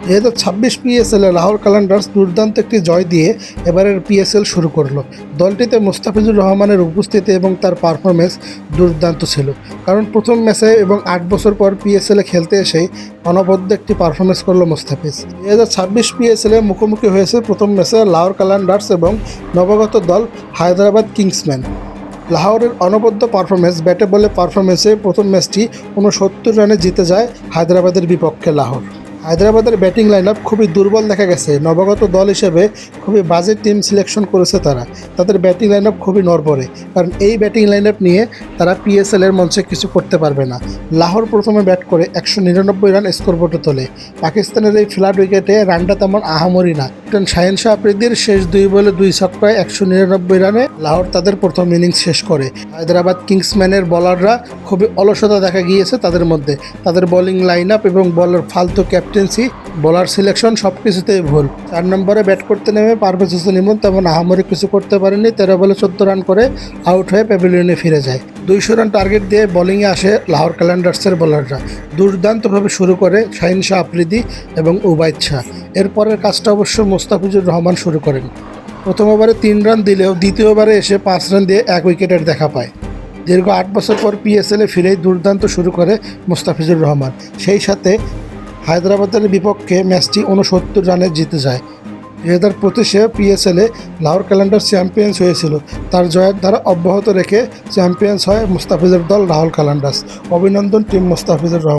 2026 পিএসএলে লাহোর কালান্ডার্স দুর্দান্ত একটি জয় দিয়ে এবারের পিএসএল শুরু করলো। দলটিতে মুস্তাফিজুর রহমানের উপস্থিতি এবং তার পারফরমেন্স দুর্দান্ত ছিল, কারণ প্রথম ম্যাচে এবং 8 বছর পর পিএসএলে খেলতে এসেই অনবদ্য একটি পারফরমেন্স করলো মুস্তাফিজ। 2026 পিএসএলে মুখোমুখি হয়েছে প্রথম ম্যাচে লাহোর কালান্ডার্স এবং নবাগত দল হায়দ্রাবাদ কিংসম্যান। লাহোরের অনবদ্য পারফরমেন্স, ব্যাটে বলে পারফরমেন্সে প্রথম ম্যাচটি 69 রানে জিতে যায় হায়দ্রাবাদের বিপক্ষে লাহোর। হায়দ্রাবাদের ব্যাটিং লাইন আপ খুবই দুর্বল দেখা গেছে। নবাগত দল হিসেবে খুবই বাজে টিম সিলেকশন করেছে তারা। তাদের ব্যাটিং লাইন আপ খুবই নড়বড়ে, কারণ এই ব্যাটিং লাইন আপ নিয়ে তারা পিএসএলের মঞ্চে কিছু করতে পারবে না। লাহোর প্রথমে ব্যাট করে 199 রান স্কোরবোর্ডে তোলে। পাকিস্তানের এই ফ্ল্যাট উইকেটে রানটা তেমন আহামরি না। ক্যাপ্টেন শাহিন শাহ আফ্রিদির শেষ 2 বলে 2 ছক্কায় 199 রানে লাহোর তাদের প্রথম ইনিংস শেষ করে। হায়দ্রাবাদ কিংসম্যানের বলাররা খুবই অলসতা দেখা গিয়েছে তাদের মধ্যে। তাদের বোলিং লাইন আপ এবং বলার ফালতু ক্যাপ্টেন্সি, বোলার সিলেকশন সব কিছুতেই ভুল। 4 নম্বরে ব্যাট করতে নেমে পারভেজ হোসেন ইমন তেমন আহামরি কিছু করতে পারেনি। 13 বলে 14 রান করে আউট হয়ে প্যাভিলিয়নে ফিরে যায়। 200 রান টার্গেট দিয়ে বোলিংয়ে আসে লাহোর কালান্ডার্সের বোলাররা। দুর্দান্তভাবে শুরু করে শাহিন শাহ আফ্রিদি এবং উবাইদ শাহ। এরপরের কাজটা অবশ্য মুস্তাফিজুর রহমান শুরু করেন। প্রথম ওভারে 3 রান দিলেও দ্বিতীয়বারে এসে 5 রান দিয়ে 1 উইকেটের দেখা পায়। দীর্ঘ 8 বছর পর পিএসএলে ফিরেই দুর্দান্ত শুরু করে মুস্তাফিজুর রহমান। সেই সাথে হায়দ্রাবাদের বিপক্ষে ম্যাচটি 69 রানে জিতে যায়। 2025-এ পিএসএলে লাহোর কালান্ডার্স চ্যাম্পিয়ন্স হয়েছিল। তার জয়ের ধারা অব্যাহত রেখে চ্যাম্পিয়ন্স হয় মুস্তাফিজের দল লাহোর কালান্ডার্স। অভিনন্দন টিম মুস্তাফিজুর রহমান।